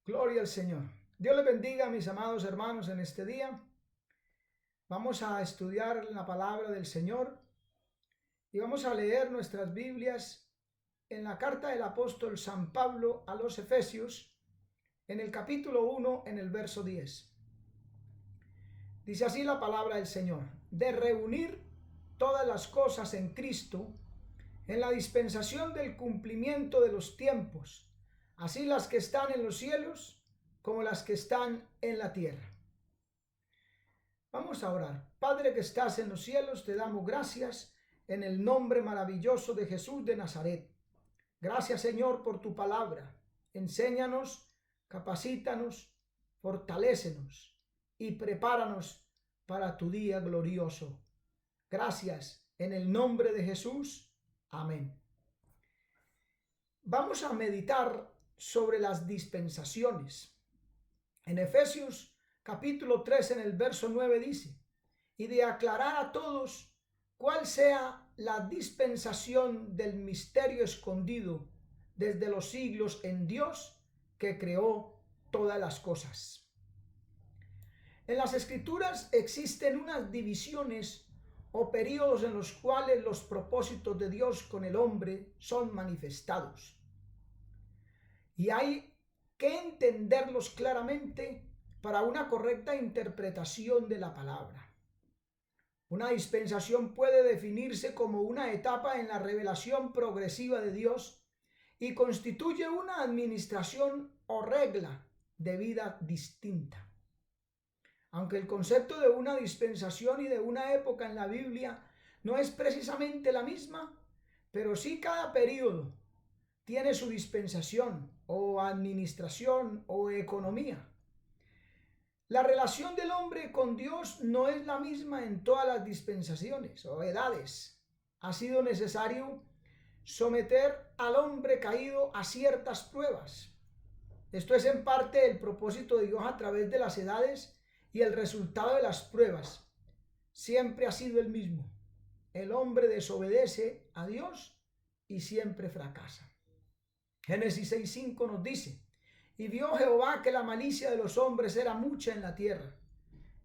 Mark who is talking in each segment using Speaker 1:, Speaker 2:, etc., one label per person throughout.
Speaker 1: Gloria al Señor. Dios les bendiga, mis amados hermanos, en este día. Vamos a estudiar la palabra del Señor y vamos a leer nuestras Biblias en la carta del apóstol San Pablo a los Efesios, en el capítulo 1, en el verso 10. Dice así la palabra del Señor: de reunir todas las cosas en Cristo, en la dispensación del cumplimiento de los tiempos, así las que están en los cielos como las que están en la tierra. Vamos a orar. Padre que estás en los cielos, te damos gracias en el nombre maravilloso de Jesús de Nazaret. Gracias, Señor, por tu palabra. Enséñanos, capacítanos, fortalécenos y prepáranos para tu día glorioso. Gracias en el nombre de Jesús. Amén. Vamos a meditar sobre las dispensaciones. En Efesios capítulo 3, en el verso 9 dice: y de aclarar a todos cuál sea la dispensación del misterio escondido desde los siglos en Dios, que creó todas las cosas. En las Escrituras existen unas divisiones o periodos en los cuales los propósitos de Dios con el hombre son manifestados. Y hay que entenderlos claramente para una correcta interpretación de la palabra. Una dispensación puede definirse como una etapa en la revelación progresiva de Dios y constituye una administración o regla de vida distinta. Aunque el concepto de una dispensación y de una época en la Biblia no es precisamente la misma, pero sí cada periodo tiene su dispensación o administración o economía. La relación del hombre con Dios no es la misma en todas las dispensaciones o edades. Ha sido necesario someter al hombre caído a ciertas pruebas. Esto es en parte el propósito de Dios a través de las edades, y el resultado de las pruebas siempre ha sido el mismo. El hombre desobedece a Dios y siempre fracasa. Génesis 6:5 nos dice: y vio Jehová que la malicia de los hombres era mucha en la tierra,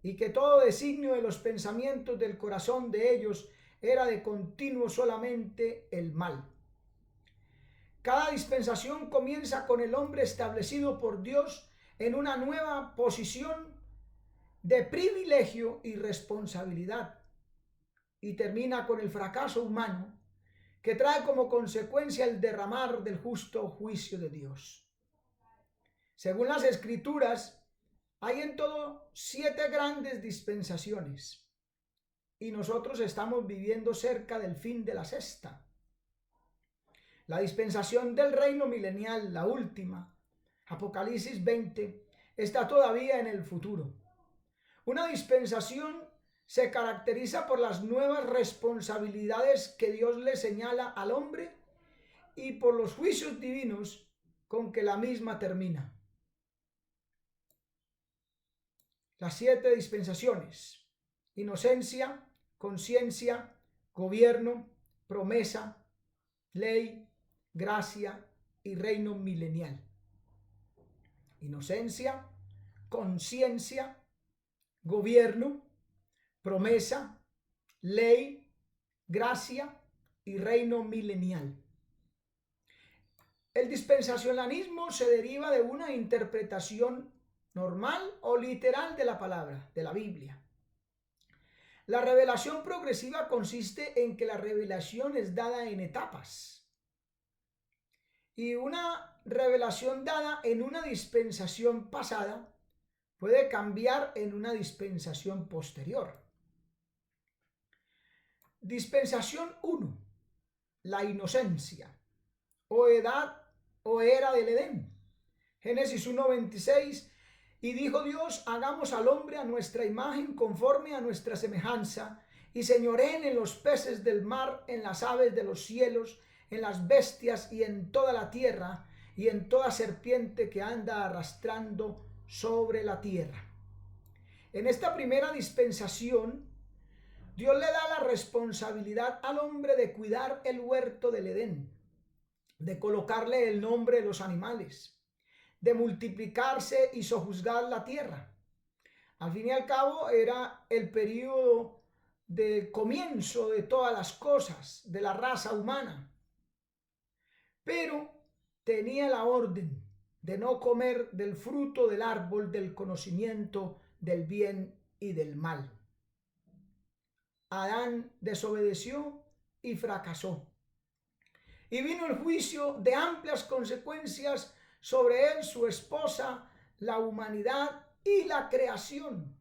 Speaker 1: y que todo designio de los pensamientos del corazón de ellos era de continuo solamente el mal. Cada dispensación comienza con el hombre establecido por Dios en una nueva posición de privilegio y responsabilidad, y termina con el fracaso humano que trae como consecuencia el derramar del justo juicio de Dios. Según las Escrituras, hay en todo 7 grandes dispensaciones, y nosotros estamos viviendo cerca del fin de la sexta. La dispensación del reino milenial, la última, Apocalipsis 20, está todavía en el futuro. Una dispensación se caracteriza por las nuevas responsabilidades que Dios le señala al hombre y por los juicios divinos con que la misma termina. Las 7 dispensaciones: inocencia, conciencia, gobierno, promesa, ley, gracia y reino milenial. Inocencia, conciencia, gobierno, promesa, ley, gracia y reino milenial. El dispensacionalismo se deriva de una interpretación normal o literal de la palabra, de la Biblia. La revelación progresiva consiste en que la revelación es dada en etapas. Y una revelación dada en una dispensación pasada puede cambiar en una dispensación posterior. Dispensación 1. La inocencia o edad o era del Edén. Génesis 1:26: y dijo Dios: hagamos al hombre a nuestra imagen, conforme a nuestra semejanza, y señoreen en los peces del mar, en las aves de los cielos, en las bestias y en toda la tierra, y en toda serpiente que anda arrastrando sobre la tierra. En esta primera dispensación, Dios le da la responsabilidad al hombre de cuidar el huerto del Edén, de colocarle el nombre de los animales, de multiplicarse y sojuzgar la tierra. Al fin y al cabo era el periodo de comienzo de todas las cosas, de la raza humana. Pero tenía la orden de no comer del fruto del árbol del conocimiento del bien y del mal. Adán desobedeció y fracasó. Y vino el juicio de amplias consecuencias sobre él, su esposa, la humanidad y la creación.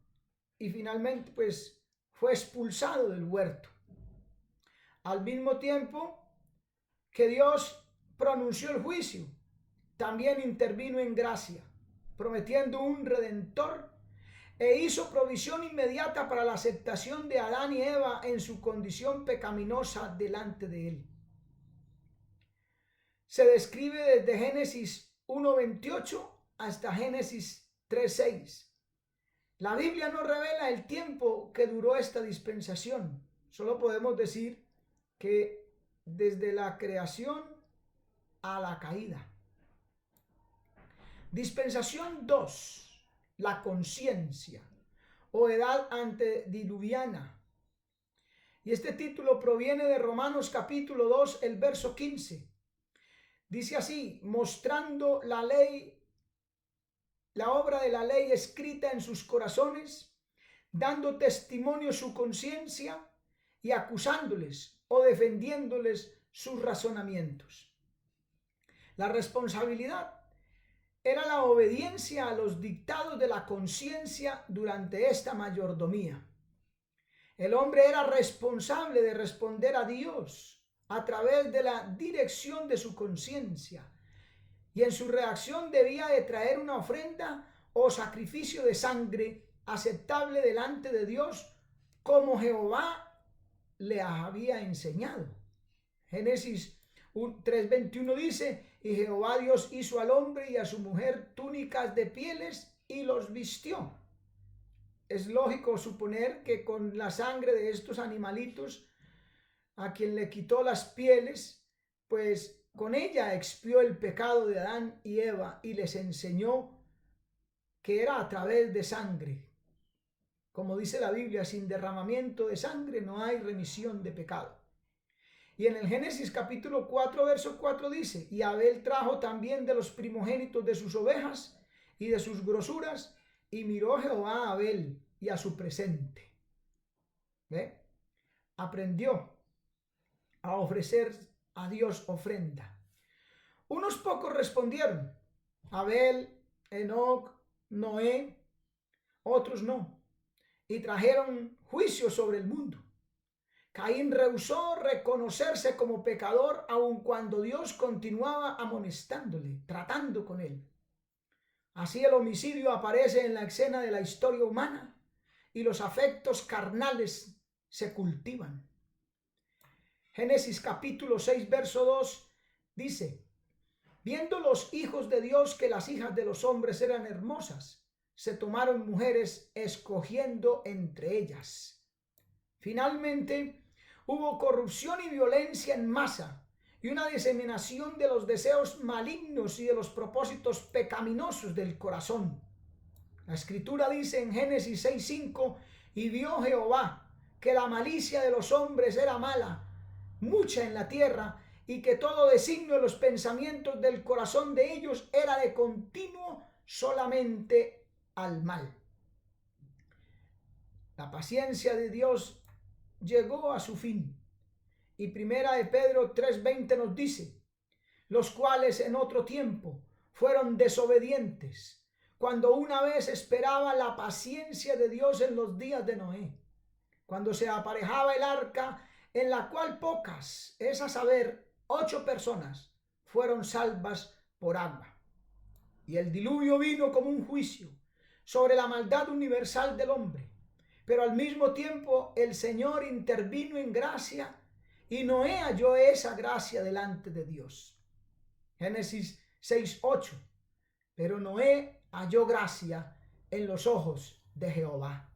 Speaker 1: Y finalmente, pues, fue expulsado del huerto. Al mismo tiempo que Dios pronunció el juicio, también intervino en gracia, prometiendo un redentor, e hizo provisión inmediata para la aceptación de Adán y Eva en su condición pecaminosa delante de él. Se describe desde Génesis 1:28 hasta Génesis 3:6. La Biblia no revela el tiempo que duró esta dispensación. Solo podemos decir que desde la creación a la caída. Dispensación 2, la conciencia o edad antediluviana. Y este título proviene de Romanos capítulo 2, el verso 15. Dice así: mostrando la ley, la obra de la ley escrita en sus corazones, dando testimonio su conciencia y acusándoles o defendiéndoles sus razonamientos. La responsabilidad era la obediencia a los dictados de la conciencia durante esta mayordomía. El hombre era responsable de responder a Dios a través de la dirección de su conciencia, y en su reacción debía de traer una ofrenda o sacrificio de sangre aceptable delante de Dios, como Jehová le había enseñado. Génesis 3:21 dice: y Jehová Dios hizo al hombre y a su mujer túnicas de pieles y los vistió. Es lógico suponer que con la sangre de estos animalitos, a quien le quitó las pieles, pues con ella expió el pecado de Adán y Eva y les enseñó que era a través de sangre. Como dice la Biblia, sin derramamiento de sangre no hay remisión de pecado. Y en el Génesis capítulo 4, verso 4 dice: y Abel trajo también de los primogénitos de sus ovejas y de sus grosuras, y miró Jehová a Abel y a su presente. ¿Ve? Aprendió a ofrecer a Dios ofrenda. Unos pocos respondieron: Abel, Enoc, Noé. Otros no, y trajeron juicio sobre el mundo. Caín rehusó reconocerse como pecador, aun cuando Dios continuaba amonestándole, tratando con él. Así el homicidio aparece en la escena de la historia humana y los afectos carnales se cultivan. Génesis capítulo 6, verso 2 dice: viendo los hijos de Dios que las hijas de los hombres eran hermosas, se tomaron mujeres escogiendo entre ellas. Finalmente, hubo corrupción y violencia en masa y una diseminación de los deseos malignos y de los propósitos pecaminosos del corazón. La escritura dice en Génesis 6:5: y vio Jehová que la malicia de los hombres era mala, mucha en la tierra, y que todo designio de los pensamientos del corazón de ellos era de continuo solamente al mal. La paciencia de Dios llegó a su fin. Y primera de Pedro 3:20 nos dice: los cuales en otro tiempo fueron desobedientes, cuando una vez esperaba la paciencia de Dios en los días de Noé, cuando se aparejaba el arca, en la cual pocas, es a saber, 8 personas, fueron salvas por agua. Y el diluvio vino como un juicio sobre la maldad universal del hombre. Pero al mismo tiempo el Señor intervino en gracia, y Noé halló esa gracia delante de Dios. Génesis 6:8. Pero Noé halló gracia en los ojos de Jehová.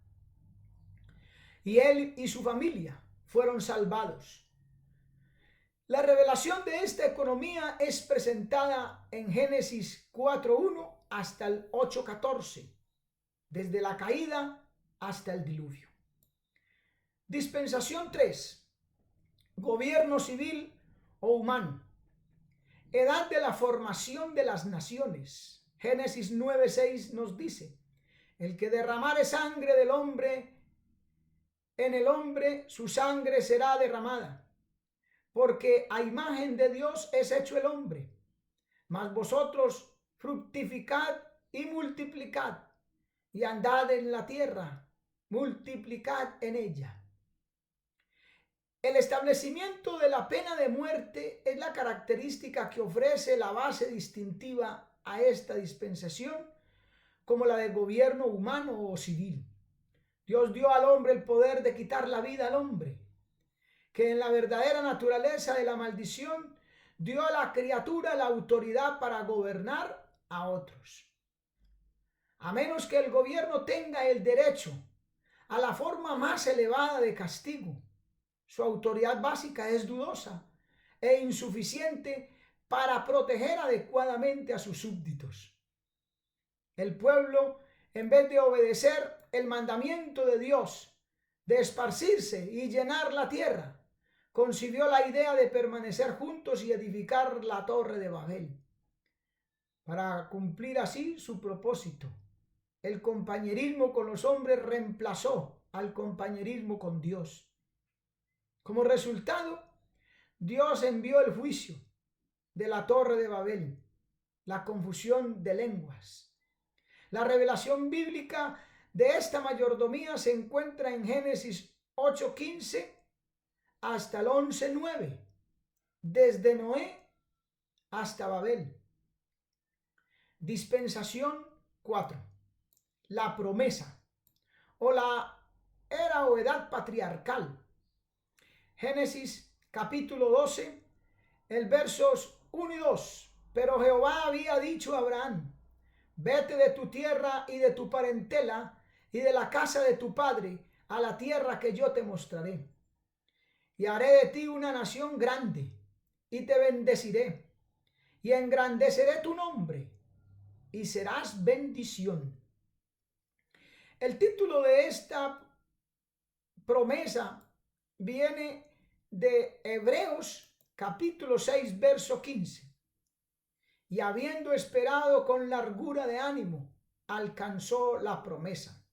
Speaker 1: Y él y su familia fueron salvados. La revelación de esta economía es presentada en Génesis 4:1 hasta el 8:14, desde la caída hasta el diluvio. Dispensación 3, gobierno civil o humano. Edad de la formación de las naciones. Génesis 9:6 nos dice: el que derramare sangre del hombre, en el hombre su sangre será derramada, porque a imagen de Dios es hecho el hombre. Mas vosotros fructificad y multiplicad, y andad en la tierra, multiplicad en ella. El establecimiento de la pena de muerte es la característica que ofrece la base distintiva a esta dispensación, como la de gobierno humano o civil. Dios dio al hombre el poder de quitar la vida al hombre, que en la verdadera naturaleza de la maldición dio a la criatura la autoridad para gobernar a otros. A menos que el gobierno tenga el derecho a la forma más elevada de castigo, su autoridad básica es dudosa e insuficiente para proteger adecuadamente a sus súbditos. El pueblo, en vez de obedecer el mandamiento de Dios de esparcirse y llenar la tierra, concibió la idea de permanecer juntos y edificar la torre de Babel, para cumplir así su propósito. El compañerismo con los hombres reemplazó al compañerismo con Dios. Como resultado, Dios envió el juicio de la torre de Babel, la confusión de lenguas. La revelación bíblica de esta mayordomía se encuentra en Génesis 8:15 hasta el 11:9, desde Noé hasta Babel. Dispensación 4, la promesa o la era o edad patriarcal. Génesis capítulo 12, el versos 1 y 2. Pero Jehová había dicho a Abraham: vete de tu tierra y de tu parentela y de la casa de tu padre a la tierra que yo te mostraré. Y haré de ti una nación grande, y te bendeciré, y engrandeceré tu nombre, y serás bendición. El título de esta promesa viene de Hebreos capítulo 6, verso 15. Y habiendo esperado con largura de ánimo, alcanzó la promesa.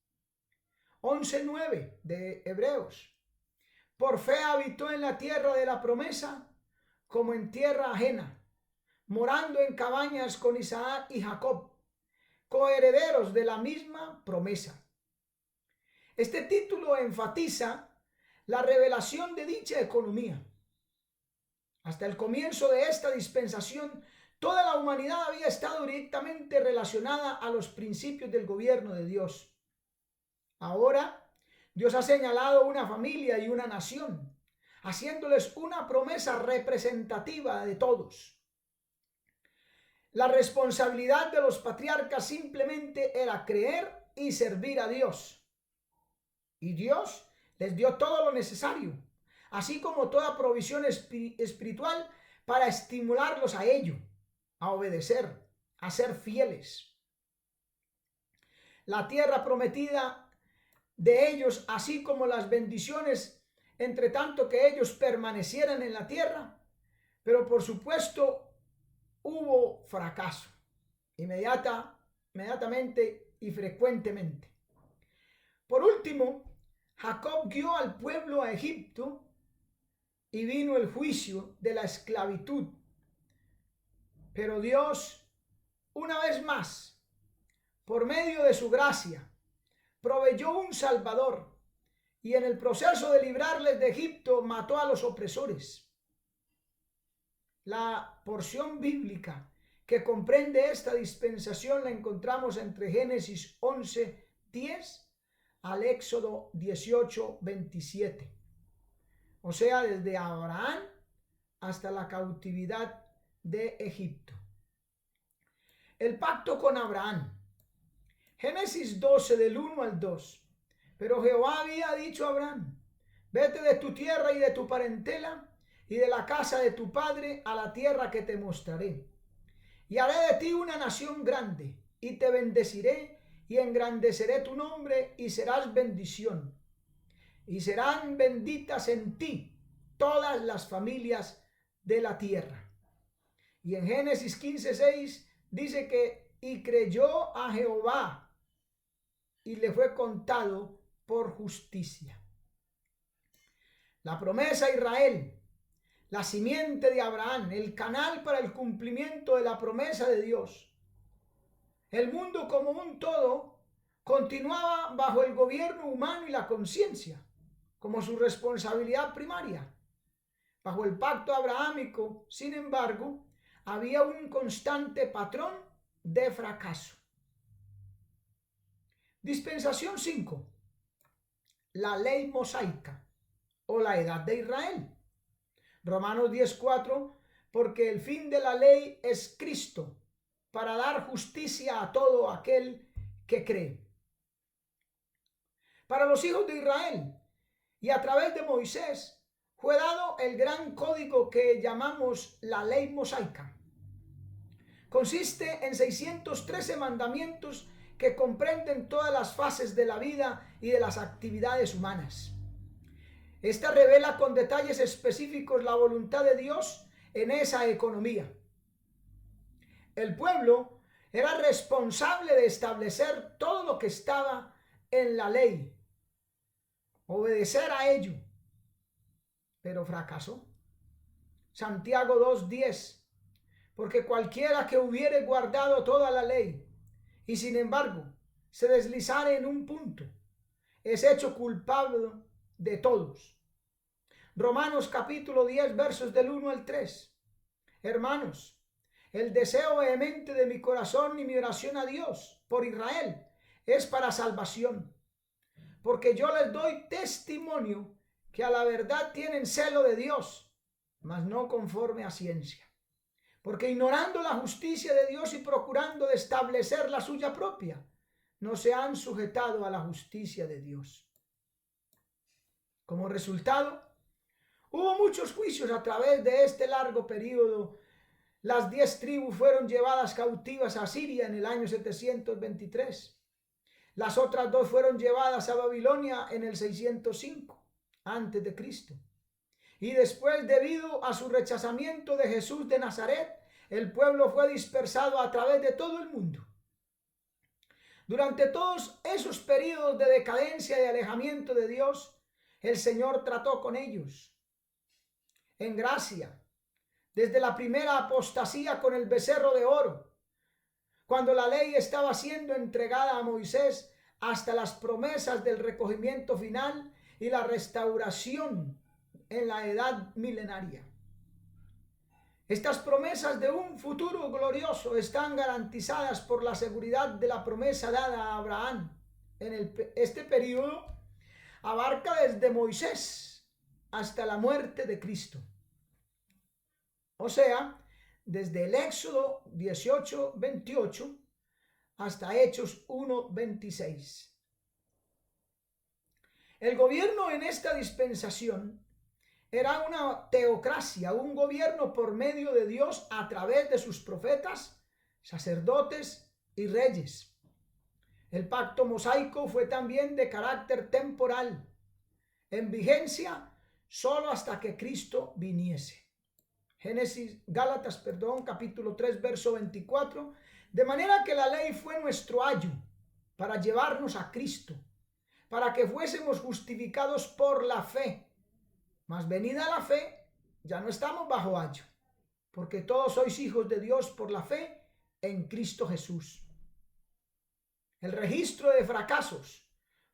Speaker 1: 11:9 de Hebreos. Por fe habitó en la tierra de la promesa, como en tierra ajena, morando en cabañas con Isaac y Jacob, coherederos de la misma promesa. Este título enfatiza la revelación de dicha economía. Hasta el comienzo de esta dispensación, toda la humanidad había estado directamente relacionada a los principios del gobierno de Dios. Ahora, Dios ha señalado una familia y una nación, haciéndoles una promesa representativa de todos. La responsabilidad de los patriarcas simplemente era creer y servir a Dios. Y Dios les dio todo lo necesario, así como toda provisión espiritual para estimularlos a ello, a obedecer, a ser fieles. La tierra prometida de ellos, así como las bendiciones, entre tanto que ellos permanecieran en la tierra, pero por supuesto hubo fracaso, inmediatamente y frecuentemente. Por último, Jacob guió al pueblo a Egipto y vino el juicio de la esclavitud. Pero Dios, una vez más, por medio de su gracia, proveyó un Salvador y en el proceso de librarles de Egipto mató a los opresores. La porción bíblica que comprende esta dispensación la encontramos entre Génesis 11:10 al Éxodo 18:27. O sea, desde Abraham hasta la cautividad de Egipto. El pacto con Abraham. Génesis 12 del 1 al 2. Pero Jehová había dicho a Abraham: vete de tu tierra y de tu parentela y de la casa de tu padre a la tierra que te mostraré. Y haré de ti una nación grande, y te bendeciré y engrandeceré tu nombre y serás bendición. Y serán benditas en ti todas las familias de la tierra. Y en Génesis 15:6 dice que y creyó a Jehová y le fue contado por justicia. La promesa a Israel, la simiente de Abraham, el canal para el cumplimiento de la promesa de Dios. El mundo como un todo continuaba bajo el gobierno humano y la conciencia como su responsabilidad primaria. Bajo el pacto abrahámico, sin embargo, había un constante patrón de fracaso. Dispensación 5. La ley mosaica o la edad de Israel. Romanos 10:4, porque el fin de la ley es Cristo, para dar justicia a todo aquel que cree. Para los hijos de Israel y a través de Moisés fue dado el gran código que llamamos la ley mosaica. Consiste en 613 mandamientos que comprenden todas las fases de la vida y de las actividades humanas. Esta revela con detalles específicos la voluntad de Dios en esa economía. El pueblo era responsable de establecer todo lo que estaba en la ley, obedecer a ello, pero fracasó. Santiago 2:10, porque cualquiera que hubiere guardado toda la ley y sin embargo se deslizare en un punto, es hecho culpable de todos. Romanos capítulo 10 versos del 1 al 3. Hermanos, el deseo vehemente de mi corazón y mi oración a Dios por Israel es para salvación, porque yo les doy testimonio que a la verdad tienen celo de Dios, mas no conforme a ciencia, porque ignorando la justicia de Dios y procurando de establecer la suya propia, no se han sujetado a la justicia de Dios. Como resultado, hubo muchos juicios a través de este largo periodo. Las 10 tribus fueron llevadas cautivas a Siria en el año 723. Las otras 2 fueron llevadas a Babilonia en el 605 antes de Cristo. Y después, debido a su rechazamiento de Jesús de Nazaret, el pueblo fue dispersado a través de todo el mundo. Durante todos esos periodos de decadencia y alejamiento de Dios, el Señor trató con ellos en gracia, desde la primera apostasía con el becerro de oro, cuando la ley estaba siendo entregada a Moisés, hasta las promesas del recogimiento final y la restauración en la edad milenaria. Estas promesas de un futuro glorioso están garantizadas por la seguridad de la promesa dada a Abraham. Este periodo abarca desde Moisés hasta la muerte de Cristo. O sea, desde el Éxodo 18:28 hasta Hechos 1:26. El gobierno en esta dispensación era una teocracia, un gobierno por medio de Dios a través de sus profetas, sacerdotes y reyes. El pacto mosaico fue también de carácter temporal, en vigencia solo hasta que Cristo viniese. Gálatas, capítulo 3, verso 24. De manera que la ley fue nuestro ayo para llevarnos a Cristo, para que fuésemos justificados por la fe. Mas venida la fe, ya no estamos bajo ayo, porque todos sois hijos de Dios por la fe en Cristo Jesús. El registro de fracasos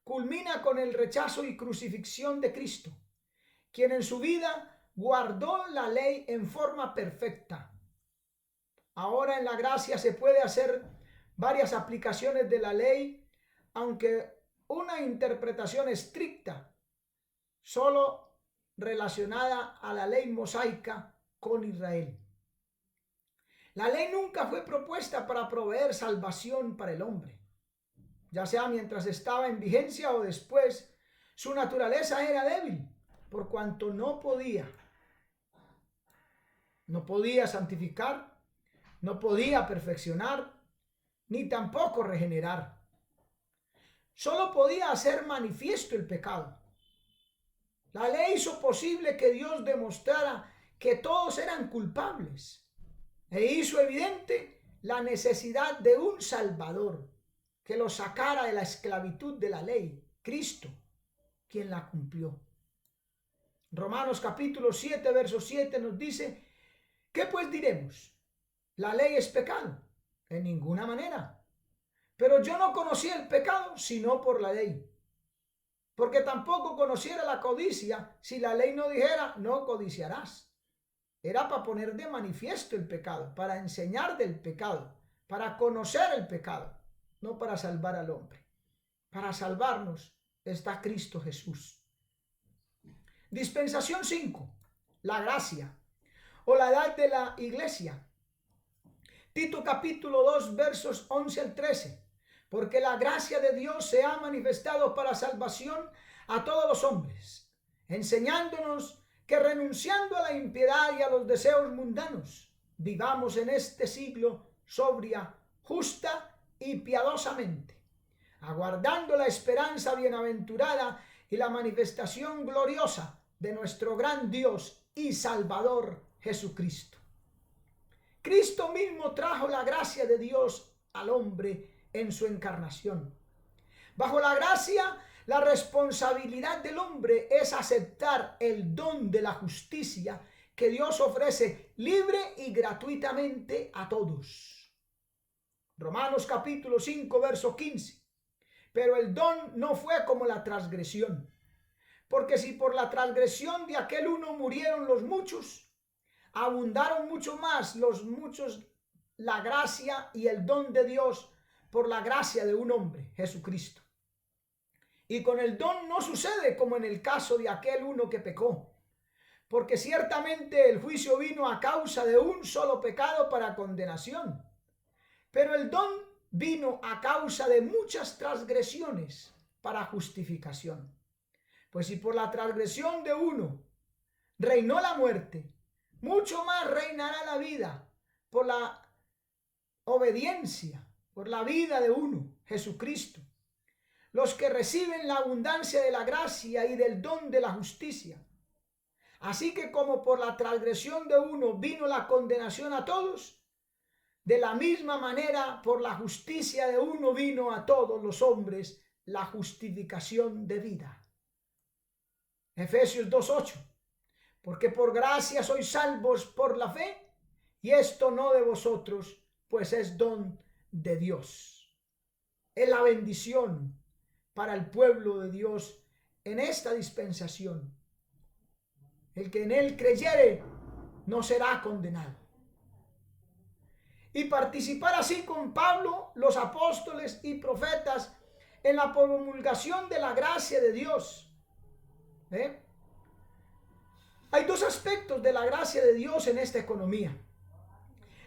Speaker 1: culmina con el rechazo y crucifixión de Cristo, quien en su vida guardó la ley en forma perfecta. Ahora en la gracia se puede hacer varias aplicaciones de la ley, aunque una interpretación estricta solo relacionada a la ley mosaica con Israel. La ley nunca fue propuesta para proveer salvación para el hombre, ya sea mientras estaba en vigencia o después. Su naturaleza era débil, por cuanto no podía santificar, no podía perfeccionar, ni tampoco regenerar. Solo podía hacer manifiesto el pecado. La ley hizo posible que Dios demostrara que todos eran culpables e hizo evidente la necesidad de un Salvador que los sacara de la esclavitud de la ley, Cristo, quien la cumplió. Romanos capítulo 7, verso 7 nos dice: ¿qué pues diremos? ¿La ley es pecado? En ninguna manera. Pero yo no conocía el pecado sino por la ley. Porque tampoco conociera la codicia si la ley no dijera: no codiciarás. Era para poner de manifiesto el pecado, para enseñar del pecado, para conocer el pecado, no para salvar al hombre. Para salvarnos está Cristo Jesús. Dispensación 5, la gracia o la edad de la iglesia. Tito capítulo 2 versos 11 al 13. Porque la gracia de Dios se ha manifestado para salvación a todos los hombres, enseñándonos que renunciando a la impiedad y a los deseos mundanos, vivamos en este siglo sobria, justa y piadosamente, aguardando la esperanza bienaventurada y la manifestación gloriosa de nuestro gran Dios y Salvador Jesucristo. Cristo mismo trajo la gracia de Dios al hombre en su encarnación. Bajo la gracia, la responsabilidad del hombre es aceptar el don de la justicia que Dios ofrece libre y gratuitamente a todos. Romanos capítulo 5, verso 15. Pero el don no fue como la transgresión. Porque si por la transgresión de aquel uno murieron los muchos, abundaron mucho más los muchos la gracia y el don de Dios por la gracia de un hombre, Jesucristo. Y con el don no sucede como en el caso de aquel uno que pecó, porque ciertamente el juicio vino a causa de un solo pecado para condenación, pero el don vino a causa de muchas transgresiones para justificación. Pues si por la transgresión de uno reinó la muerte, mucho más reinará la vida por la obediencia, por la vida de uno, Jesucristo. Los que reciben la abundancia de la gracia y del don de la justicia. Así que como por la transgresión de uno vino la condenación a todos, de la misma manera por la justicia de uno vino a todos los hombres la justificación de vida. Efesios 2:8. Porque por gracia sois salvos por la fe, y esto no de vosotros, pues es don de Dios. Es la bendición para el pueblo de Dios en esta dispensación. El que en él creyere no será condenado. Y participar así con Pablo, los apóstoles y profetas en la promulgación de la gracia de Dios. Hay dos aspectos de la gracia de Dios en esta economía.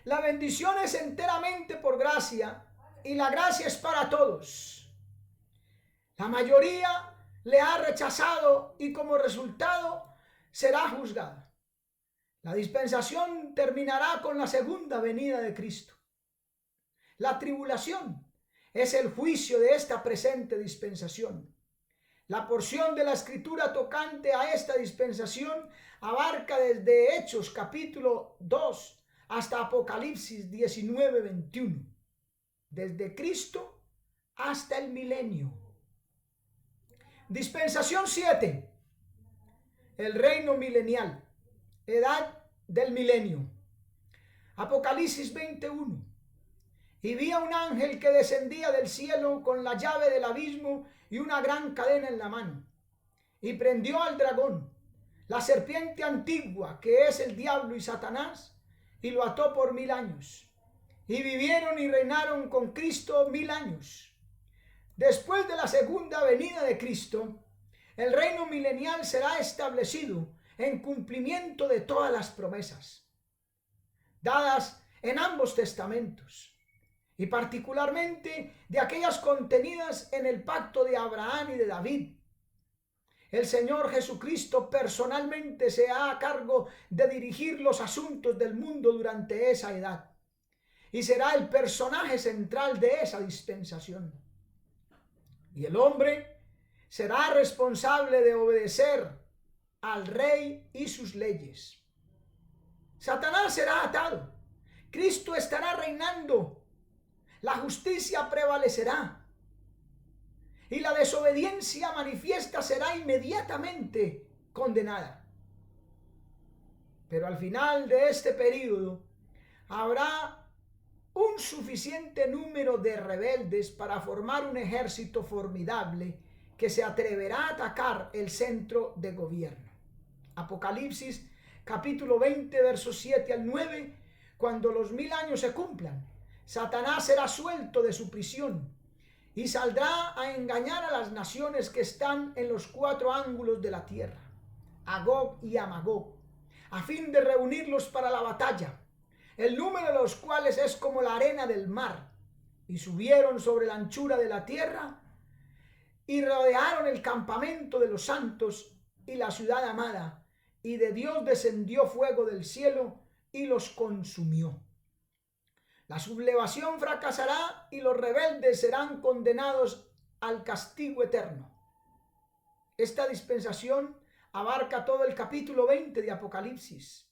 Speaker 1: La bendición es enteramente por gracia y la gracia es para todos. La mayoría le ha rechazado y como resultado será juzgada. La dispensación terminará con la segunda venida de Cristo. La tribulación es el juicio de esta presente dispensación. La porción de la escritura tocante a esta dispensación abarca desde Hechos capítulo 2 hasta Apocalipsis 19:21, desde Cristo hasta el milenio. Dispensación 7, el reino milenial, edad del milenio. Apocalipsis 21. Y vi a un ángel que descendía del cielo con la llave del abismo y una gran cadena en la mano. Y prendió al dragón, la serpiente antigua, que es el diablo y Satanás, y lo ató por 1000 años. Y vivieron y reinaron con Cristo 1000 años. Después de la segunda venida de Cristo, el reino milenial será establecido en cumplimiento de todas las promesas dadas en ambos testamentos, y particularmente de aquellas contenidas en el pacto de Abraham y de David. El Señor Jesucristo personalmente se hará a cargo de dirigir los asuntos del mundo durante esa edad. y será el personaje central de esa dispensación. Y el hombre será responsable de obedecer al rey y sus leyes. Satanás será atado. Cristo estará reinando. La justicia prevalecerá. Y la desobediencia manifiesta será inmediatamente condenada. Pero al final de este período habrá un suficiente número de rebeldes para formar un ejército formidable que se atreverá a atacar el centro de gobierno. Apocalipsis capítulo 20 versos 7 al 9. Cuando los 1000 años se cumplan, Satanás será suelto de su prisión y saldrá a engañar a las naciones que están en los 4 ángulos de la tierra, a Gog y a Magog, a fin de reunirlos para la batalla, el número de los cuales es como la arena del mar. Y subieron sobre la anchura de la tierra y rodearon el campamento de los santos y la ciudad amada, y de Dios descendió fuego del cielo y los consumió. La sublevación fracasará y los rebeldes serán condenados al castigo eterno. Esta dispensación abarca todo el capítulo 20 de Apocalipsis.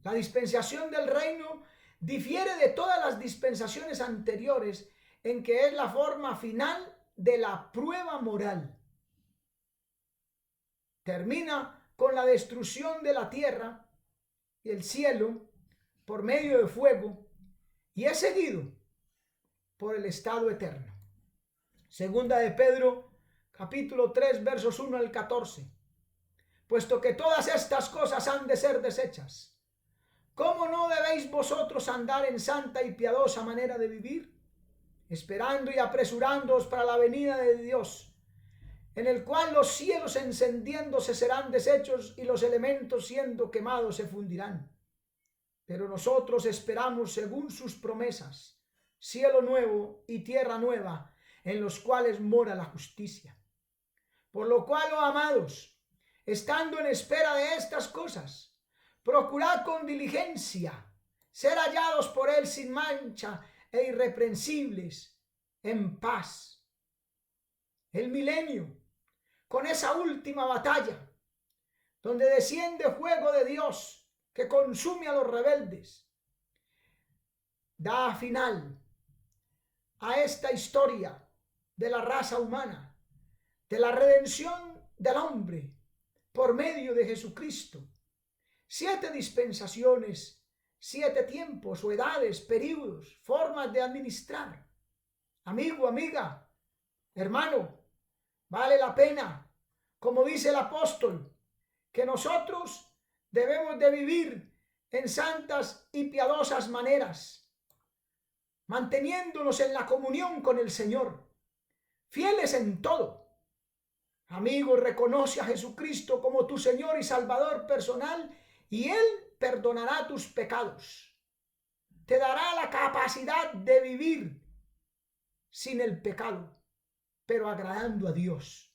Speaker 1: La dispensación del reino difiere de todas las dispensaciones anteriores en que es la forma final de la prueba moral. Termina con la destrucción de la tierra y el cielo por medio de fuego y es seguido por el estado eterno. Segunda de Pedro capítulo 3 versos 1 al 14. Puesto que todas estas cosas han de ser deshechas, ¿cómo no debéis vosotros andar en santa y piadosa manera de vivir? Esperando y apresurándoos para la venida de Dios, en el cual los cielos encendiéndose serán deshechos y los elementos siendo quemados se fundirán. Pero nosotros esperamos según sus promesas, cielo nuevo y tierra nueva, en los cuales mora la justicia. Por lo cual, oh amados, estando en espera de estas cosas, procurad con diligencia ser hallados por él sin mancha e irreprensibles, en paz. El milenio, con esa última batalla, donde desciende fuego de Dios que consume a los rebeldes, da final a esta historia de la raza humana, de la redención del hombre por medio de Jesucristo. 7 dispensaciones, 7 tiempos o edades, períodos, formas de administrar. Amigo, amiga, hermano, vale la pena, como dice el apóstol, que nosotros debemos de vivir en santas y piadosas maneras, manteniéndonos en la comunión con el Señor, fieles en todo. Amigo, reconoce a Jesucristo como tu Señor y Salvador personal y Él perdonará tus pecados. Te dará la capacidad de vivir sin el pecado, pero agradando a Dios,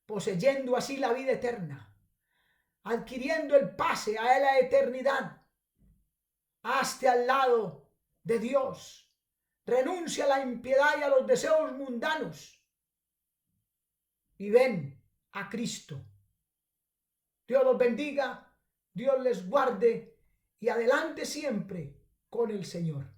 Speaker 1: poseyendo así la vida eterna, adquiriendo el pase a la eternidad. Hazte al lado de Dios, renuncia a la impiedad y a los deseos mundanos y ven a Cristo. Dios los bendiga, Dios les guarde y adelante siempre con el Señor.